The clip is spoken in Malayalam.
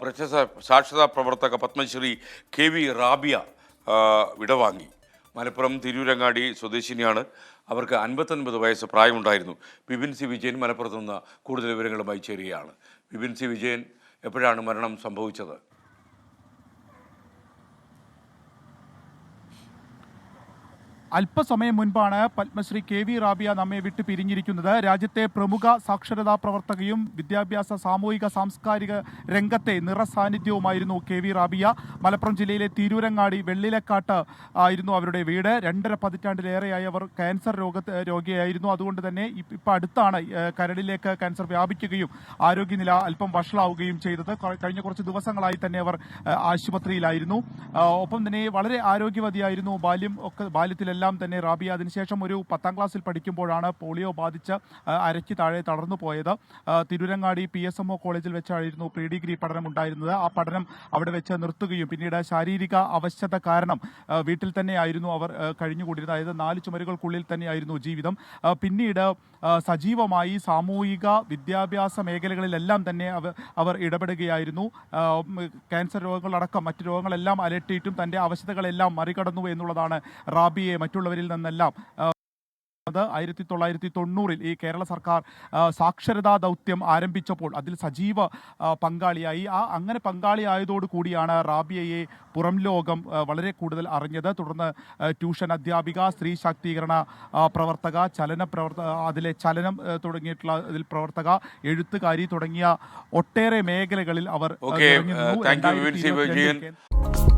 പ്രശസ്ത സാക്ഷരതാ പ്രവർത്തക പത്മശ്രീ KV റാബിയ വിടവാങ്ങി. മലപ്പുറം തിരൂരങ്ങാടി സ്വദേശിനിയാണ്. അവർക്ക് 59 വയസ്സ് പ്രായമുണ്ടായിരുന്നു. വിപിൻ സി വിജയൻ മലപ്പുറത്ത് നിന്ന് കൂടുതൽ വിവരങ്ങളുമായി ചേരുകയാണ്. വിപിൻ സി വിജയൻ, എപ്പോഴാണ് മരണം സംഭവിച്ചത്? അല്പസമയം മുൻപാണ് പത്മശ്രീ KV റാബിയ നമ്മെ വിട്ട് പിരിഞ്ഞിരിക്കുന്നത്. രാജ്യത്തെ പ്രമുഖ സാക്ഷരതാ പ്രവർത്തകയും വിദ്യാഭ്യാസ സാമൂഹിക സാംസ്കാരിക രംഗത്തെ നിറസാന്നിധ്യവുമായിരുന്നു KV റാബിയ. മലപ്പുറം ജില്ലയിലെ തിരൂരങ്ങാടി വെള്ളിലക്കാട്ട് ആയിരുന്നു അവരുടെ വീട്. 2.5 പതിറ്റാണ്ടിലേറെയായി അവർ ക്യാൻസർ രോഗിയായിരുന്നു. അതുകൊണ്ട് തന്നെ ഇപ്പം അടുത്താണ് കരളിലേക്ക് ക്യാൻസർ വ്യാപിക്കുകയും ആരോഗ്യനില അല്പം വഷളാവുകയും ചെയ്തത്. കഴിഞ്ഞ കുറച്ച് ദിവസങ്ങളായി തന്നെ അവർ ആശുപത്രിയിലായിരുന്നു. ഒപ്പം തന്നെ വളരെ ആരോഗ്യവതിയായിരുന്നു. ബാല്യത്തിലെല്ലാം തന്നെ റാബിയ. അതിനുശേഷം ഒരു 10ാം ക്ലാസ്സിൽ പഠിക്കുമ്പോഴാണ് പോളിയോ ബാധിച്ച് അരയ്ക്ക് താഴെ തളർന്നു പോയത്. തിരൂരങ്ങാടി PSMO കോളേജിൽ വെച്ചായിരുന്നു പ്രീ ഡിഗ്രി പഠനം ഉണ്ടായിരുന്നത്. ആ പഠനം അവിടെ വെച്ച് നിർത്തുകയും പിന്നീട് ശാരീരിക അവശത കാരണം വീട്ടിൽ തന്നെയായിരുന്നു അവർ കഴിഞ്ഞുകൂടിയിരുന്നത്. അതായത് 4 ചുമരുകൾക്കുള്ളിൽ തന്നെയായിരുന്നു ജീവിതം. പിന്നീട് സജീവമായി സാമൂഹിക വിദ്യാഭ്യാസ മേഖലകളിലെല്ലാം തന്നെ അവർ ഇടപെടുകയായിരുന്നു. ക്യാൻസർ രോഗങ്ങളടക്കം മറ്റു രോഗങ്ങളെല്ലാം അലട്ടിയിട്ടും തൻ്റെ അവശതകളെല്ലാം മറികടന്നു എന്നുള്ളതാണ് റാബിയെ മറ്റുള്ളവരിൽ നിന്നെല്ലാം 1990-ൽ ഈ കേരള സർക്കാർ സാക്ഷരതാ ദൗത്യം ആരംഭിച്ചപ്പോൾ അതിൽ സജീവ പങ്കാളിയായി. അങ്ങനെ പങ്കാളിയായതോടു കൂടിയാണ് റാബിയയെ പുറം ലോകം വളരെ കൂടുതൽ അറിഞ്ഞത്. തുടർന്ന് ട്യൂഷൻ അധ്യാപിക, സ്ത്രീ ശാക്തീകരണ പ്രവർത്തക, അതിലെ ചലനം തുടങ്ങിയിട്ടുള്ള ഇതിൽ പ്രവർത്തക, എഴുത്തുകാരി തുടങ്ങിയ ഒട്ടേറെ മേഖലകളിൽ അവർ നിറഞ്ഞു നിന്നു.